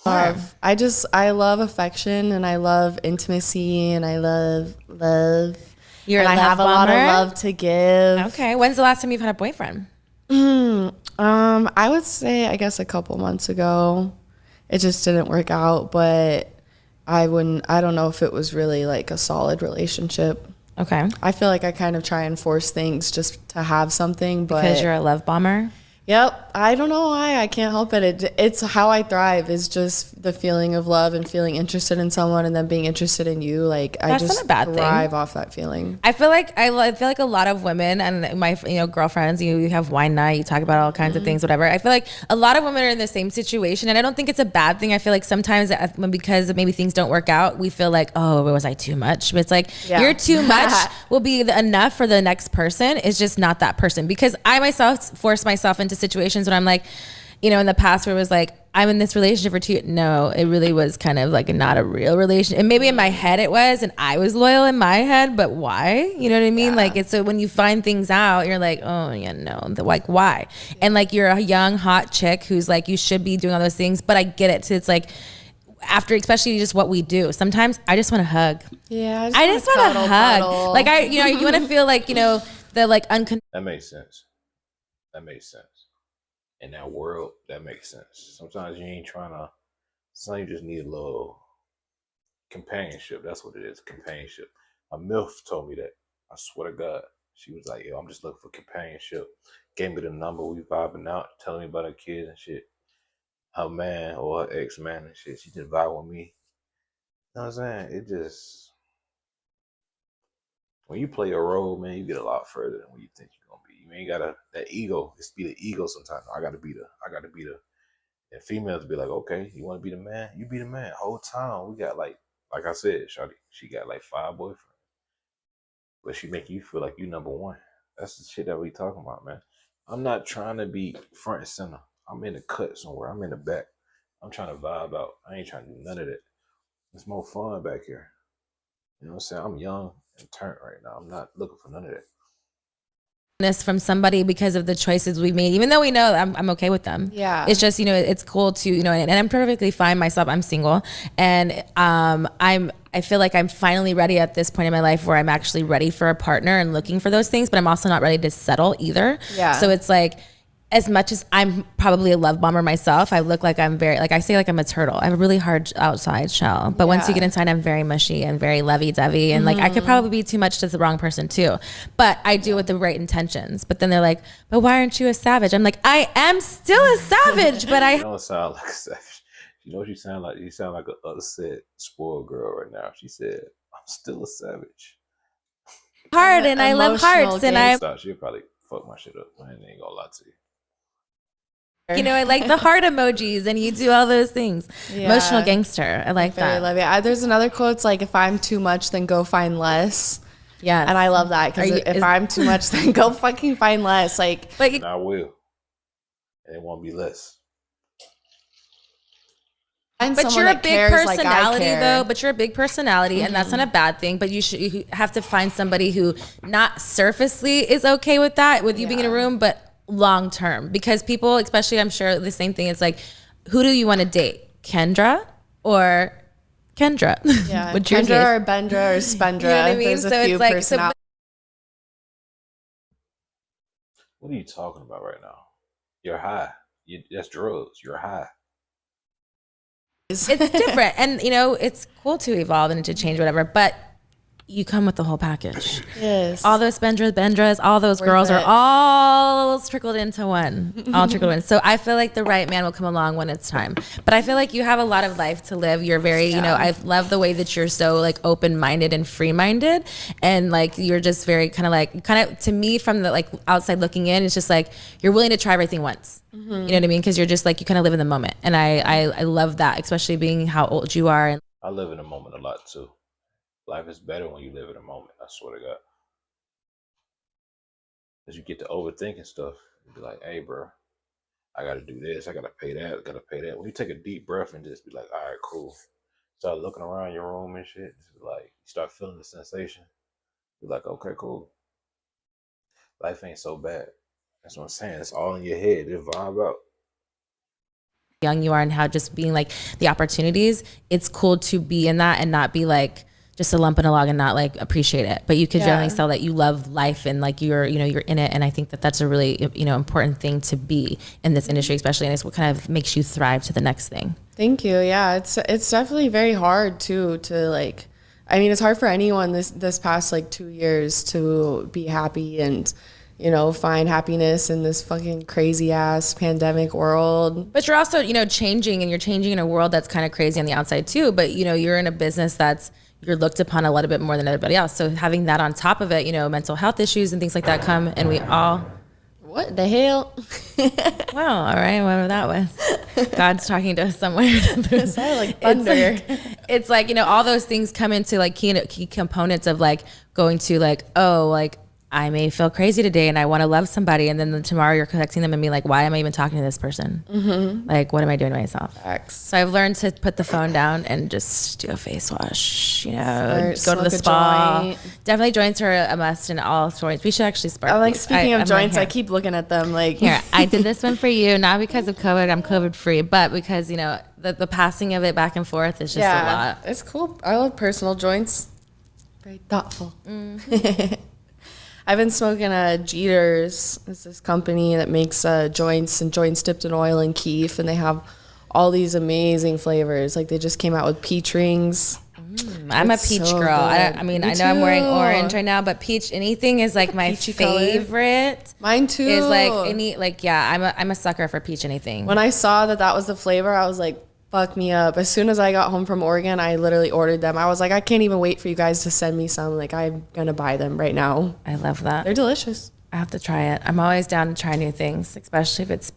Speaker 3: I love affection and I love intimacy and I love love. I have a lot of love to give.
Speaker 2: Okay. When's the last time you've had a boyfriend?
Speaker 3: I would say I guess a couple months ago. It just didn't work out, but I don't know if it was really like a solid relationship.
Speaker 2: Okay.
Speaker 3: I feel like I kind of try and force things just to have something, but
Speaker 2: because you're a love bomber.
Speaker 3: Yep. I don't know why. I can't help it. It's how I thrive is just the feeling of love and feeling interested in someone and then being interested in you. Like,
Speaker 2: that's
Speaker 3: I just
Speaker 2: not a bad
Speaker 3: thrive
Speaker 2: thing.
Speaker 3: off that feeling.
Speaker 2: I feel like a lot of women and my girlfriends, you have wine night, you talk about all kinds of things, whatever. I feel like a lot of women are in the same situation and I don't think it's a bad thing. I feel like sometimes because maybe things don't work out, we feel like, oh, was I too much? But it's like, your too much will be enough for the next person. It's just not that person. Because I myself force myself into situations when I'm like, in the past where it was like, I'm in this relationship for 2. No, it really was kind of like not a real relationship. And maybe in my head it was, and I was loyal in my head, but why? You know what I mean? Yeah. Like, it's so when you find things out, you're like, oh yeah, no, like why? And like, you're a young, hot chick who's like, you should be doing all those things, but I get it. So it's like, after, especially just what we do, sometimes I just want to hug.
Speaker 3: Yeah,
Speaker 2: I just want to hug. Cuddle. Like you want to feel like, the like
Speaker 1: That makes sense. In that world, that makes sense. Sometimes you ain't trying to. Sometimes you just need a little companionship. That's what it is, companionship. A MILF told me that. I swear to God. She was like, yo, I'm just looking for companionship. Gave me the number. We vibing out, telling me about her kids and shit. Her man or her ex-man and shit. She just vibe with me. You know what I'm saying? It just... When you play a role, man, you get a lot further than what you think you're gonna be. You ain't gotta that ego. It's be the ego sometimes. I gotta be the. And females be like, okay, you want to be the man? You be the man. Whole time we got like I said, Shawty, she got like 5 boyfriends, but she make you feel like you number one. That's the shit that we talking about, man. I'm not trying to be front and center. I'm in the cut somewhere. I'm in the back. I'm trying to vibe out. I ain't trying to do none of that. It's more fun back here. You know what I'm saying? I'm young and turned right now. I'm not looking for none of that.
Speaker 2: From somebody because of the choices we made, even though we know I'm okay with them.
Speaker 3: Yeah.
Speaker 2: It's just, it's cool to, and I'm perfectly fine myself. I'm single and I feel like I'm finally ready at this point in my life where I'm actually ready for a partner and looking for those things, but I'm also not ready to settle either.
Speaker 3: Yeah.
Speaker 2: So it's like, as much as I'm probably a love bomber myself, I look like I'm very, like I say, like I'm a turtle. I have a really hard outside shell, but once you get inside, I'm very mushy and very lovey-dovey. And like, I could probably be too much to the wrong person too, but I do with the right intentions. But then they're like, but why aren't you a savage? I'm like, I am still a savage, but
Speaker 1: You don't sound like a savage. You know what you sound like? You sound like an upset, spoiled girl right now. She said, I'm still a savage.
Speaker 2: Hard, and I love hearts, and
Speaker 1: she'll probably fuck my shit up. I ain't gonna lie to you.
Speaker 2: I like the heart emojis and you do all those things. Yeah. Emotional gangster. I like that.
Speaker 3: I love it. There's another quote. It's like, if I'm too much, then go find less.
Speaker 2: Yes.
Speaker 3: And I love that because if I'm too much, then go fucking find less. Like,
Speaker 2: but
Speaker 1: And I will. And it won't be less.
Speaker 2: But you're a big personality, though. But you're a big personality, and that's not a bad thing. But you have to find somebody who, not surfacely, is okay with that, with you being in a room, but long term. Because people, especially, I'm sure the same thing. It's like, who do you want to date, Kendra or Kendra?
Speaker 3: Yeah, Kendra or Bendra or Spendra.
Speaker 2: You know what I mean?
Speaker 3: There's
Speaker 2: So
Speaker 3: a few
Speaker 2: it's like,
Speaker 3: personalities.
Speaker 1: What are you talking about right now? You're high. That's drugs. You're high.
Speaker 2: It's different, and it's cool to evolve and to change, whatever. But you come with the whole package.
Speaker 3: Yes.
Speaker 2: All those Bendras, all those girls are all trickled into one. All trickled in. So I feel like the right man will come along when it's time. But I feel like you have a lot of life to live. You're very, I love the way that you're so like open-minded and free-minded, and like you're just very kind of to me from the like outside looking in, it's just like you're willing to try everything once. You know what I mean? Because you're just like, you kind of live in the moment, and I love that, especially being how old you are. And
Speaker 1: I live in the moment a lot too. Life is better when you live in a moment. I swear to God. Because you get to overthinking stuff. You be like, hey, bro, I got to do this. I got to pay that. I got to pay that. When you take a deep breath and just be like, all right, cool. Start looking around your room and shit. Just like, you start feeling the sensation. You're like, okay, cool. Life ain't so bad. That's what I'm saying. It's all in your head. Just vibe out.
Speaker 2: young you are, and how just being like the opportunities, it's cool to be in that and not be like just a lump in a log and not like appreciate it. But you could generally tell that you love life and like you're in it. And I think that that's a really, important thing to be in this industry, especially. And it's what kind of makes you thrive to the next thing.
Speaker 3: Thank you. Yeah, it's definitely very hard too to like, I mean, it's hard for anyone this past like 2 years to be happy and, find happiness in this fucking crazy ass pandemic world.
Speaker 2: But you're also, changing, and you're changing in a world that's kind of crazy on the outside too. But, you're in a business you're looked upon a little bit more than everybody else. So having that on top of it, mental health issues and things like that come, and we all...
Speaker 3: What the hell?
Speaker 2: Well, all right, whatever that was. God's talking to us somewhere.
Speaker 3: It sounded like thunder.
Speaker 2: It's like, all those things come into like key components of like going to like, oh, like I may feel crazy today and I want to love somebody. And then tomorrow you're texting them and be like, why am I even talking to this person? Mm-hmm. Like, what am I doing to myself?
Speaker 3: Facts.
Speaker 2: So I've learned to put the phone down and just do a face wash, go to the spa. Joint. Definitely joints are a must in all joints. We should actually spark.
Speaker 3: Like speaking of joints, I keep looking at them like.
Speaker 2: Here, I did this one for you, not because of COVID, I'm COVID free, but because, the passing of it back and forth is just a lot.
Speaker 3: It's cool. I love personal joints. Very thoughtful. Mm-hmm. I've been smoking Jeter's. It's this company that makes joints and joints dipped in oil and keef, and they have all these amazing flavors. Like they just came out with peach rings.
Speaker 2: I'm a peach girl. I know I'm wearing orange right now, but peach anything is like my favorite.
Speaker 3: Color. Mine too.
Speaker 2: Is like I'm a sucker for peach anything.
Speaker 3: When I saw that was the flavor, I was like, fuck me up. As soon as I got home from Oregon, I literally ordered them. I was like, I can't even wait for you guys to send me some. Like, I'm going to buy them right now.
Speaker 2: I love that.
Speaker 3: They're delicious.
Speaker 2: I have to try it. I'm always down to try new things, especially if it's,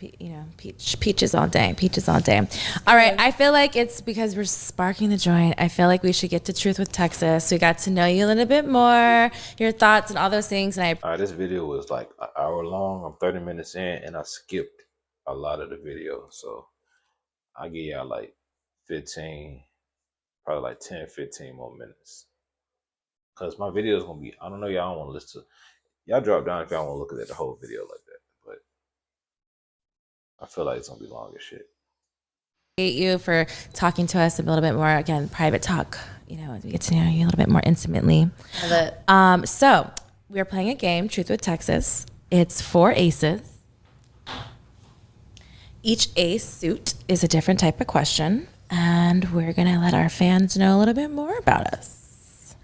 Speaker 2: peaches all day. Peaches all day. All right. I feel like it's because we're sparking the joint. I feel like we should get to Truth with Texas. We got to know you a little bit more, your thoughts and all those things. And
Speaker 1: this video was like an hour long. I'm 30 minutes in, and I skipped a lot of the video. So I'll give y'all like 15, probably like 10, 15 more minutes. Because my video is going to be, I don't know, y'all don't want to listen to, y'all drop down if y'all want to look at the whole video like that. But I feel like it's going to be long as shit.
Speaker 2: Thank you for talking to us a little bit more. Again, private talk, we get to know you a little bit more intimately.
Speaker 3: Love it.
Speaker 2: So we're playing a game, Truth with Texas. It's 4 aces. Each ace suit is a different type of question, and we're going to let our fans know a little bit more about us.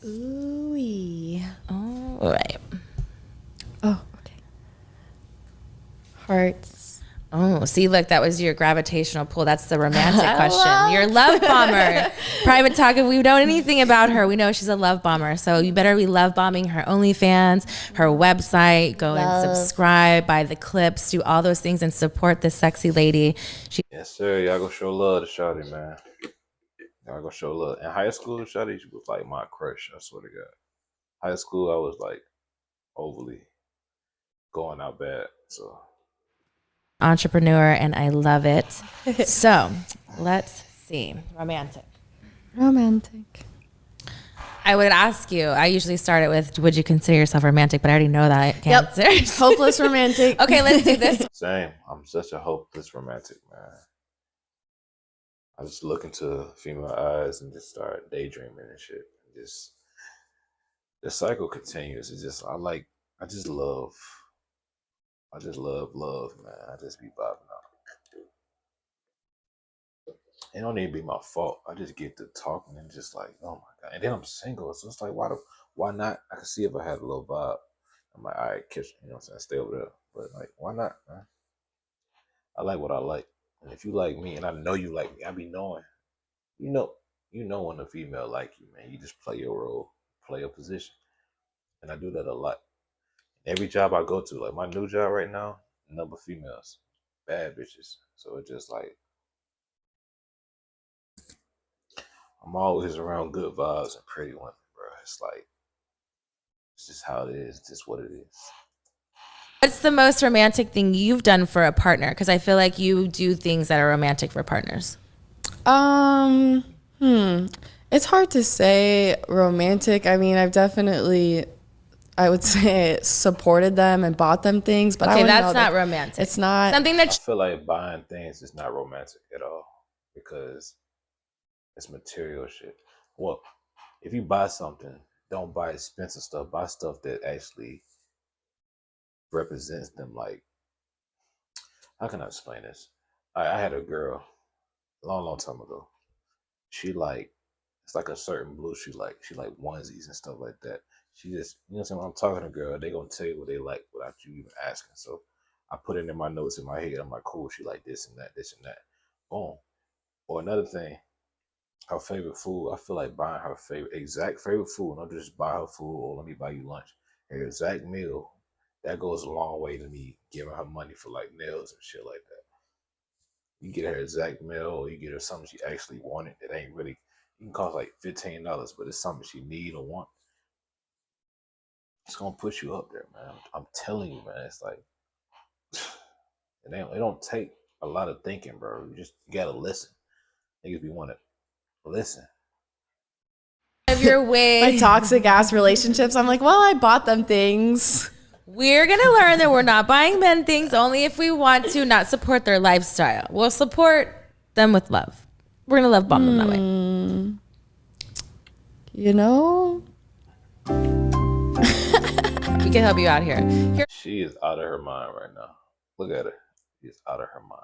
Speaker 3: Ooh-wee.
Speaker 2: All right.
Speaker 3: Oh, okay. Hearts.
Speaker 2: Oh, see, look, that was your gravitational pull. That's the romantic question. Your love bomber. Private talk, if we know anything about her, we know she's a love bomber. So you better be love bombing her OnlyFans, her website. Go and subscribe, buy the clips, do all those things, and support this sexy lady.
Speaker 1: Yes, sir. Y'all go show love to Shawty, man. Y'all go show love. In high school, Shawty was like my crush. I swear to God. High school, I was like overly going out bad. So
Speaker 2: Entrepreneur, and I love it. So let's see. Romantic. I would ask you, I usually start it with, would you consider yourself romantic? But I already know that answer.
Speaker 3: Hopeless romantic.
Speaker 2: Okay, let's do this.
Speaker 1: same. I'm such a hopeless romantic, man. I just look into female eyes and just start daydreaming and shit. Just the cycle continues. It's just I just love love, man. I just be vibing out. It don't even be my fault. I just get to talking and just like, oh my god. And then I'm single, so it's like, why not? I can see if I had a little vibe. I'm like, all right, kiss, you know what I'm saying, stay over there. But like, why not, man? I like what I like. And if you like me, and I know you like me, I be knowing. You know when a female like you, man. You just play your role, play your position. And I do that a lot. Every job I go to, like my new job right now, number of females, bad bitches. So it's just like I'm always around good vibes and pretty women, bro. It's like it's just how it is, just what it is.
Speaker 2: What's the most romantic thing you've done for a partner? Because I feel like you do things that are romantic for partners.
Speaker 3: It's hard to say romantic. I mean, I've definitely, I would say, supported them and bought them things, but
Speaker 2: Okay,
Speaker 3: I
Speaker 2: that's not romantic.
Speaker 3: It's not
Speaker 2: something
Speaker 1: I
Speaker 2: that
Speaker 1: feel like buying things is not romantic at all because it's material shit. Well, if you buy something, don't buy expensive stuff. Buy stuff that actually represents them. Like, how can I explain this? I had a girl a long time ago. She like it's like a certain blue she like onesies and stuff like that. She just you know what I'm saying, when I'm talking to a girl, they gonna tell you what they like without you even asking. So I put it in my notes in my head. I'm like, cool, she like this and that, this and that. Boom. Or another thing, her favorite food. I feel like buying her exact favorite food. Not just buy her food or let me buy you lunch. Her exact meal. That goes a long way to me giving her money for like nails and shit like that. You get her exact meal or you get her something she actually wanted that ain't really it can cost like $15, but it's something she need or want. It's gonna push you up there, man. I'm telling you, man. It's like it don't take a lot of thinking, bro. You gotta listen. Niggas be wanting to listen.
Speaker 2: of your way.
Speaker 3: my toxic ass relationships. I'm like, well, I bought them things.
Speaker 2: We're going to learn that we're not buying men things only if we want to not support their lifestyle. We'll support them with love. We're going to love bomb them that way.
Speaker 3: You know?
Speaker 2: We can help you out here.
Speaker 1: She is out of her mind right now. Look at her. She's out of her mind.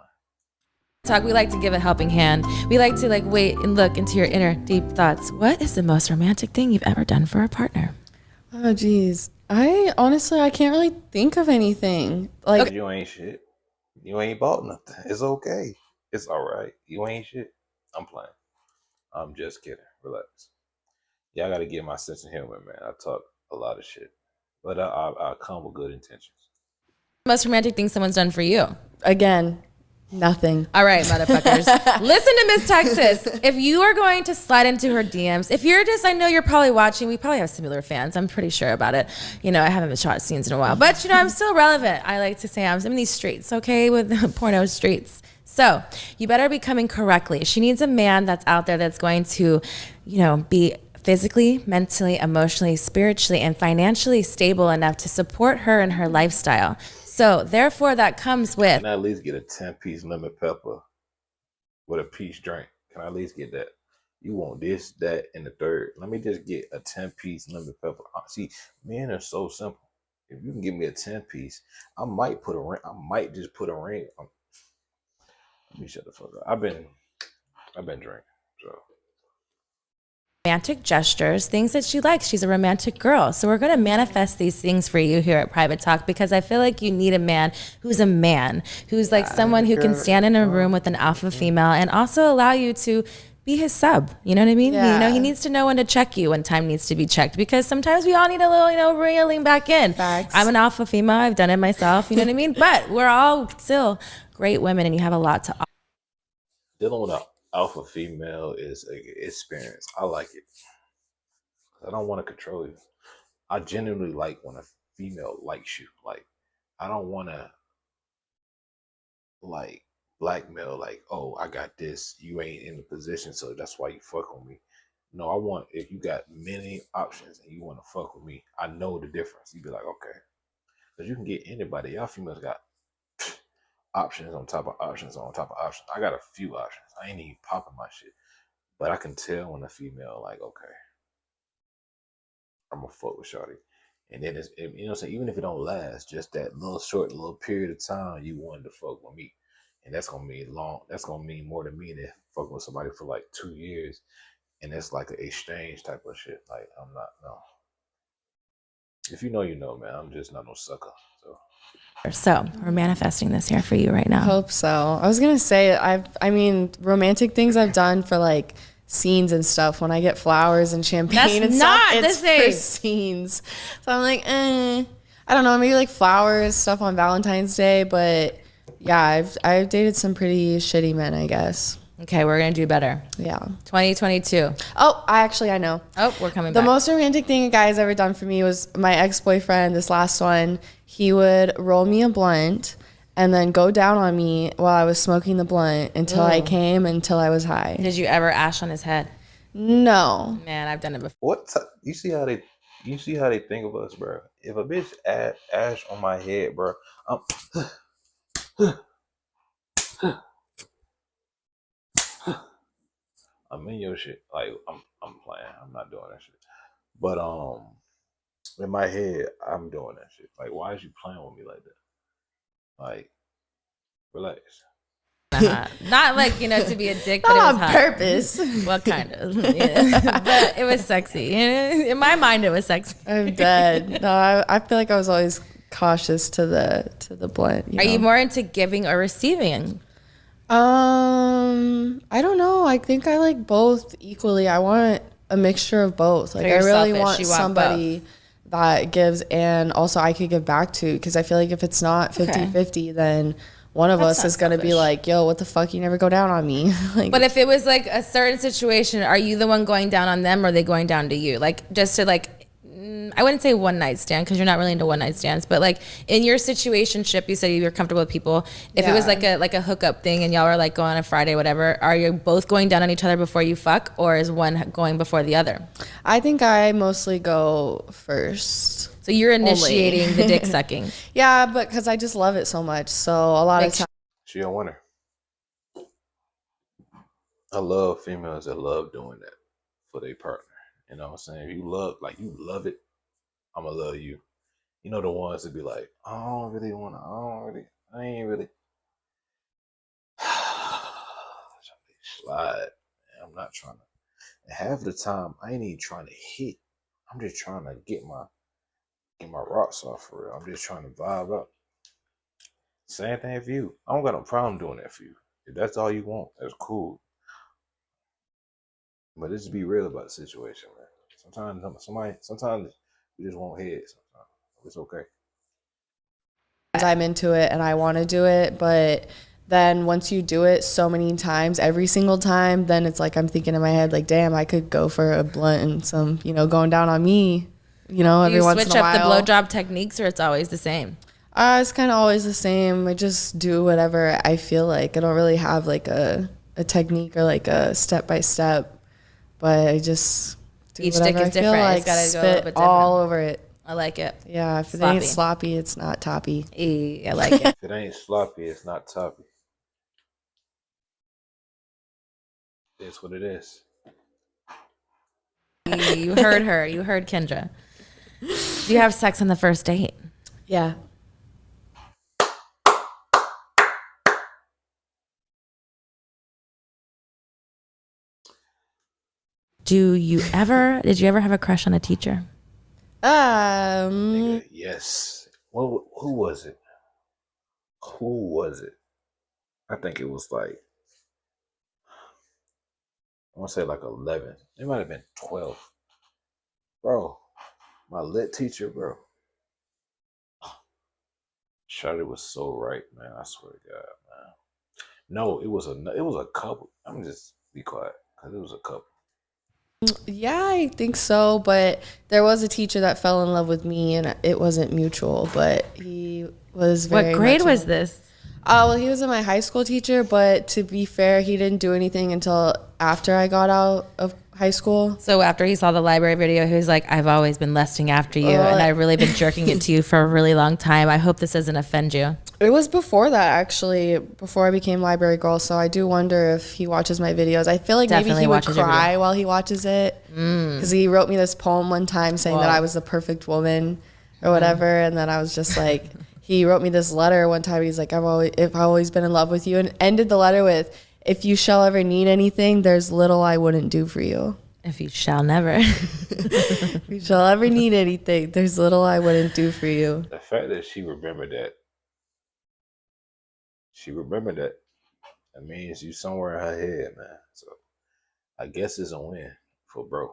Speaker 2: Talk, we like to give a helping hand. We like to wait and look into your inner deep thoughts. What is the most romantic thing you've ever done for a partner?
Speaker 3: Oh, geez. I can't really think of anything. Like,
Speaker 1: You ain't shit. You ain't bought nothing. It's okay. It's all right. You ain't shit. I'm playing. I'm just kidding. Relax. Yeah, I got to get my sense of humor, man. I talk a lot of shit, but I come with good intentions.
Speaker 2: Most romantic thing someone's done for you?
Speaker 3: again, nothing.
Speaker 2: All right, motherfuckers. Listen to Miss Texas. If you are going to slide into her DMs, if you're just, I know you're probably watching. We probably have similar fans. I'm pretty sure about it. You know, I haven't been shot scenes in a while, but I'm still relevant. I like to say I'm in these streets, okay, with porno streets. So you better be coming correctly. She needs a man that's out there that's going to, be physically, mentally, emotionally, spiritually, and financially stable enough to support her in her lifestyle. So therefore that comes with...
Speaker 1: Can I at least get a 10-piece lemon pepper with a peach drink? Can I at least get that? You want this, that, and the third. Let me just get a 10-piece lemon pepper. See, men are so simple. If you can give me a 10-piece, I might put a ring. I might just put a ring on. Let me shut the fuck up. I've been drinking, so...
Speaker 2: romantic gestures, things that she likes. She's a romantic girl. So we're going to manifest these things for you here at Private Talk, because I feel like you need a man, who's like someone who can stand in a room with an alpha female and also allow you to be his sub. You know what I mean?
Speaker 3: Yeah.
Speaker 2: He needs to know when to check you when time needs to be checked, because sometimes we all need a little, reeling back in.
Speaker 3: Facts.
Speaker 2: I'm an alpha female. I've done it myself. You know what I mean? But we're all still great women, and you have a lot to offer.
Speaker 1: Dealing with an alpha female is an experience. I like it. I don't want to control you. I genuinely like when a female likes you. Like, I don't want to like blackmail. Like, oh, I got this. You ain't in the position, so that's why you fuck with me. No, I want if you got many options and you want to fuck with me, I know the difference. You be like, okay, because you can get anybody. Y'all females got options on top of options on top of options. I got a few options. I ain't even popping my shit, but I can tell when a female like, okay, I'm gonna fuck with shorty. And then it's, you know what I'm saying, even if it don't last, just that little short little period of time you wanted to fuck with me. And that's gonna mean long, that's gonna mean more to me than fucking with somebody for like 2 years. And it's like an exchange type of shit. Like, I'm not, no. If you know, you know, man. I'm just not no sucker.
Speaker 2: So we're manifesting this here for you right now.
Speaker 3: I hope so. I was gonna say I mean, romantic things I've done for like scenes and stuff. When I get flowers and champagne and stuff, it's for scenes. So I'm like, I don't know, maybe like flowers stuff on Valentine's Day. But yeah, I've dated some pretty shitty men, I guess.
Speaker 2: Okay, we're gonna do better.
Speaker 3: Yeah.
Speaker 2: 2022.
Speaker 3: Oh, I know.
Speaker 2: Oh, we're coming
Speaker 3: back. The most romantic thing a guy's ever done for me was my ex-boyfriend, this last one. He would roll me a blunt and then go down on me while I was smoking the blunt until I came, until I was high.
Speaker 2: Did you ever ash on his head?
Speaker 3: No.
Speaker 2: Man, I've done it before.
Speaker 1: What? You see how they think of us, bro? If a bitch ash on my head, bro, I'm in your shit. Like, I'm playing. I'm not doing that shit. But in my head, I'm doing that shit. Like, why is you playing with me like that? Like, relax.
Speaker 2: Not like, to be a dick, but
Speaker 3: Not
Speaker 2: it was
Speaker 3: on
Speaker 2: hot.
Speaker 3: purpose.
Speaker 2: Well, kind of. Yeah. But it was sexy. In my mind, it was sexy.
Speaker 3: I'm dead. No, I feel like I was always cautious to the blunt.
Speaker 2: Are you more into giving or receiving?
Speaker 3: I don't know. I think I like both equally. I want a mixture of both. Like, I really want somebody that gives and also I could give back to, because I feel like if it's not 50-50, then one of us is going to be like, yo, what the fuck? You never go down on me. Like,
Speaker 2: but if it was like a certain situation, are you the one going down on them or are they going down to you? Like, just to like, I wouldn't say one night stand because you're not really into one night stands, but like in your situationship, you said you're comfortable with people. If it was like a hookup thing and y'all are like going on a Friday, whatever, are you both going down on each other before you fuck, or is one going before the other?
Speaker 3: I think I mostly go first.
Speaker 2: So you're initiating the dick sucking.
Speaker 3: Yeah, but because I just love it so much. So a lot of times.
Speaker 1: She a winner. I love females that love doing that for their partner. You know what I'm saying? If you love it, I'm gonna love you. You know, the ones that be like, I ain't really slide. I'm not trying to. And half the time, I ain't even trying to hit. I'm just trying to get my rocks off for real. I'm just trying to vibe up. Same thing for you. I don't got no problem doing that for you. If that's all you want, that's cool. But just be real about the situation, man. Sometimes you just want head. Sometimes it's okay.
Speaker 3: I'm into it and I want to do it, but then once you do it so many times, every single time, then it's like I'm thinking in my head, like, damn, I could go for a blunt and some, going down on me, every once in a while.
Speaker 2: You switch up the blowjob techniques, or it's always the same?
Speaker 3: It's kind of always the same. I just do whatever I feel like. I don't really have like a technique or like a step by step, but I just do
Speaker 2: each
Speaker 3: whatever
Speaker 2: dick is different.
Speaker 3: Like,
Speaker 2: it's gotta
Speaker 3: spit
Speaker 2: go a little bit different.
Speaker 3: All over it.
Speaker 2: I like it.
Speaker 3: Yeah, if it ain't sloppy, it's not toppy.
Speaker 2: I like it.
Speaker 1: If it ain't sloppy, it's not toppy. It's what it is.
Speaker 2: You heard her. You heard Kendra. Do you have sex on the first date?
Speaker 3: Yeah.
Speaker 2: Did you ever have a crush on a teacher?
Speaker 1: Nigga, yes. Well, who was it? I think it was like, I want to say like 11. It might have been 12. Bro, my lit teacher, bro. Shawty was so right, man. I swear to God, man. No, it was a couple. I'm just be quiet because it was a couple.
Speaker 3: Yeah, I think so. But there was a teacher that fell in love with me, and it wasn't mutual. But he was very.
Speaker 2: What grade
Speaker 3: much
Speaker 2: was this?
Speaker 3: Well, he was my high school teacher, but to be fair, he didn't do anything until after I got out of high school.
Speaker 2: So after he saw the library video, he was like, I've always been lusting after you, and I've really been jerking it to you for a really long time. I hope this doesn't offend you.
Speaker 3: It was before that, actually, before I became library girl, so I do wonder if he watches my videos. I feel like
Speaker 2: Definitely
Speaker 3: maybe he would
Speaker 2: watches your
Speaker 3: cry
Speaker 2: video.
Speaker 3: while he watches it, because he wrote me this poem one time saying that I was the perfect woman or whatever, and then I was just like, he wrote me this letter one time. He's like, I've always been in love with you, and ended the letter with, if you shall ever need anything, there's little I wouldn't do for you.
Speaker 2: If you shall never.
Speaker 3: If you shall ever need anything, there's little I wouldn't do for you.
Speaker 1: The fact that she remembered that, that means you somewhere in her head, man. So I guess it's a win for bro.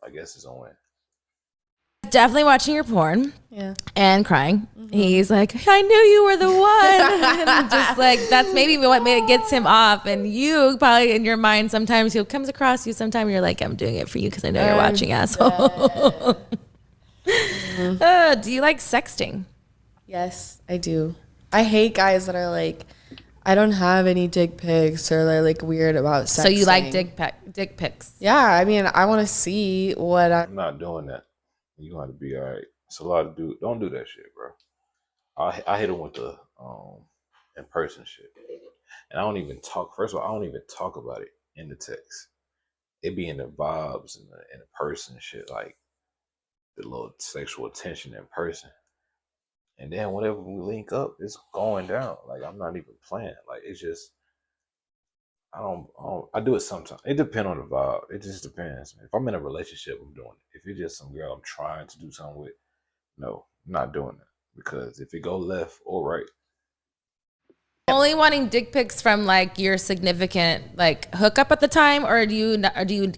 Speaker 1: I guess it's a win.
Speaker 2: Definitely watching your porn.
Speaker 3: Yeah.
Speaker 2: And crying. He's like, I knew you were the one. And just like, that's maybe what gets him off. And you probably in your mind, sometimes he comes across you. Sometimes you're like, I'm doing it for you because I know you're watching, asshole. Do you like sexting?
Speaker 3: Yes, I do. I hate guys that are like, I don't have any dick pics, or they're like weird about sexting.
Speaker 2: So you like dick pics?
Speaker 3: Yeah, I mean, I want to see what
Speaker 1: I'm not doing that. You gonna have to be all right. It's a lot of dude. Don't do that shit, bro. I hit him with the in person shit, and I don't even talk. First of all, I don't even talk about it in the text. It be in the vibes and the person shit, like the little sexual attention in person. And then whenever we link up, it's going down. Like I'm not even playing. Like it's just I do it sometimes. It depends on the vibe. It just depends. If I'm in a relationship, I'm doing it. If it's just some girl I'm trying to do something with, no, I'm not doing it. Because if it go left or right,
Speaker 2: Only wanting dick pics from like your significant like hookup at the time, or do you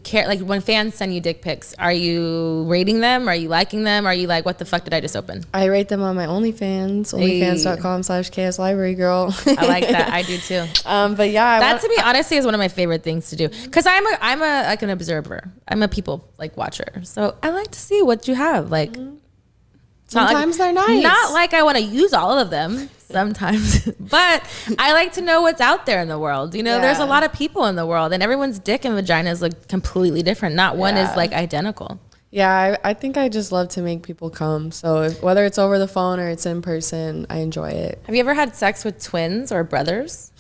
Speaker 2: care, like when fans send you dick pics, are you rating them? Are you liking them? Are you like, what the fuck did I just open?
Speaker 3: I rate them on my OnlyFans, onlyfans.com/KSLibraryGirl.
Speaker 2: I like that. I do too.
Speaker 3: But yeah,
Speaker 2: That to me honestly is one of my favorite things to do, because I'm a like an observer. I'm a people like watcher, so I like to see what you have. Like
Speaker 3: sometimes they're nice.
Speaker 2: Not like I want to use all of them sometimes, but I like to know what's out there in the world. You know, there's a lot of people in the world, and everyone's dick and vaginas look completely different. Not one is like identical.
Speaker 3: Yeah, I think I just love to make people come. So whether it's over the phone or it's in person, I enjoy it.
Speaker 2: Have you ever had sex with twins or brothers?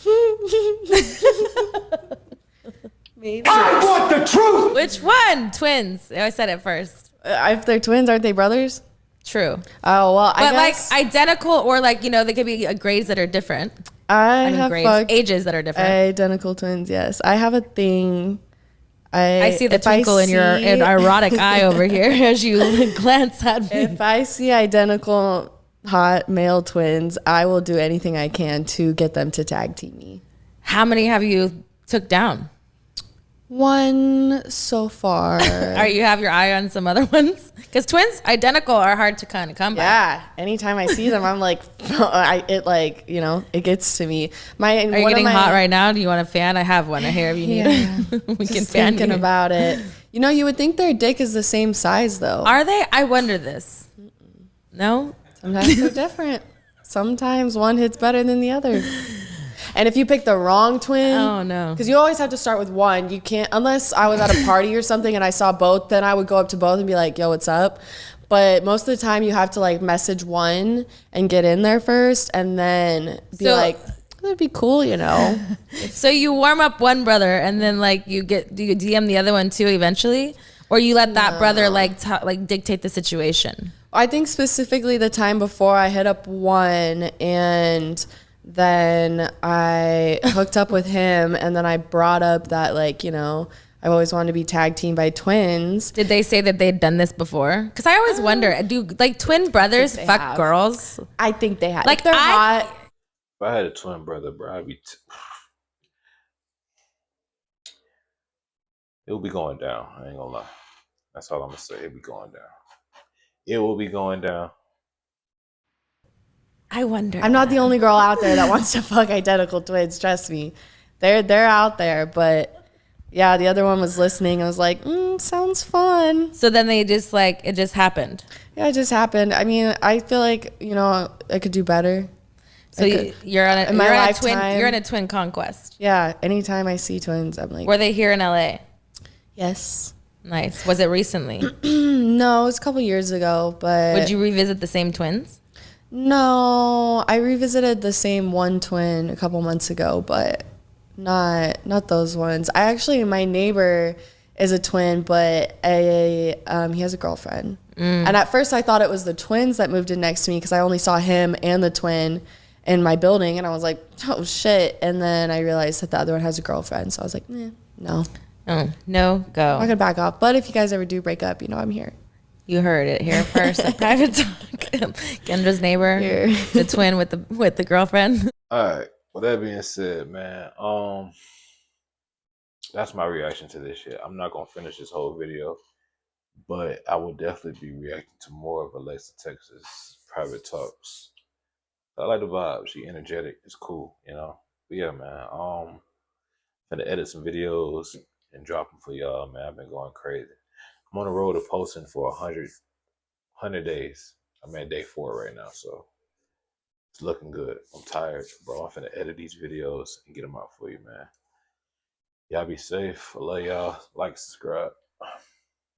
Speaker 3: Maybe.
Speaker 4: I want the truth.
Speaker 2: Which one? Twins. I said it first.
Speaker 3: If they're twins, aren't they brothers?
Speaker 2: True.
Speaker 3: Oh, well,
Speaker 2: But
Speaker 3: I guess.
Speaker 2: like identical, or like, you know, they could be grades that are different.
Speaker 3: I
Speaker 2: mean,
Speaker 3: have
Speaker 2: grades,
Speaker 3: fucked
Speaker 2: ages that are different.
Speaker 3: identical twins, yes. I have a thing.
Speaker 2: I see the
Speaker 3: if I
Speaker 2: twinkle in your
Speaker 3: see-
Speaker 2: erotic eye over here as you glance at me.
Speaker 3: If I see identical hot male twins, I will do anything I can to get them to tag team me.
Speaker 2: How many have you took down?
Speaker 3: One so far.
Speaker 2: Or you have your eye on some other ones? Because twins, identical, are hard to kind of come by.
Speaker 3: Yeah. Anytime I see them, I'm like, it gets to me.
Speaker 2: Are you getting hot right now? Do you want a fan? I have one here if you need it. We can
Speaker 3: Just
Speaker 2: fan
Speaker 3: thinking
Speaker 2: you.
Speaker 3: about it. You know, you would think their dick is the same size, though.
Speaker 2: Are they? I wonder this. No?
Speaker 3: Sometimes they're different. Sometimes one hits better than the other. And if you pick the wrong twin,
Speaker 2: Oh, no.
Speaker 3: because you always have to start with one. You can't, unless I was at a party or something and I saw both, then I would go up to both and be like, yo, what's up? But most of the time you have to like message one and get in there first and then be like, that'd be cool, you know?
Speaker 2: So you warm up one brother and then like do you DM the other one too eventually? Or you let that brother like dictate the situation?
Speaker 3: I think specifically the time before I hit up one and then I hooked up with him and then I brought up that like, you know, I've always wanted to be tag teamed by twins.
Speaker 2: Did they say that they'd done this before? Because I always wonder, do like twin brothers fuck
Speaker 3: have.
Speaker 2: girls?
Speaker 3: I think they had.
Speaker 2: Like,
Speaker 3: If they're hot.
Speaker 1: if I had a twin brother, bro, it would be going down. I ain't gonna lie. That's all I'm gonna say. It'll be going down. It will be going down.
Speaker 2: I wonder.
Speaker 3: I'm not the only girl out there that wants to fuck identical twins. Trust me, they're out there. But Yeah, the other one was listening. I was like, sounds fun.
Speaker 2: So then they just like, it just happened.
Speaker 3: Yeah, it just happened. I mean, I feel like, I could do better.
Speaker 2: So you're on a twin conquest.
Speaker 3: Yeah, anytime I see twins, I'm like,
Speaker 2: Were they here in LA?
Speaker 3: yes.
Speaker 2: Nice. Was it recently?
Speaker 3: No, it was a couple years ago, but
Speaker 2: Would you revisit the same twins?
Speaker 3: No, I revisited the same one twin a couple months ago, but not those ones. My neighbor is a twin, but he has a girlfriend. And at first I thought it was the twins that moved in next to me because I only saw him and the twin in my building, and I was like, oh shit. And then I realized that the other one has a girlfriend, so I was like, no.
Speaker 2: Oh, no go.
Speaker 3: I'm not gonna back off. But if you guys ever do break up, I'm here.
Speaker 2: You heard it here first. A private talk. Kendra's neighbor, the twin with the girlfriend.
Speaker 1: All right. With that being said, man, that's my reaction to this shit. I'm not gonna finish this whole video, but I will definitely be reacting to more of Alexis Texas private talks. I like the vibe. She energetic. It's cool, But yeah, man. I'm gonna edit some videos and drop them for y'all, man. I've been going crazy. I'm on the road to posting for 100 days. I'm at day 4 right now, so it's looking good. I'm tired, bro. I'm finna edit these videos and get them out for you, man. Y'all be safe. I love y'all. Like, subscribe.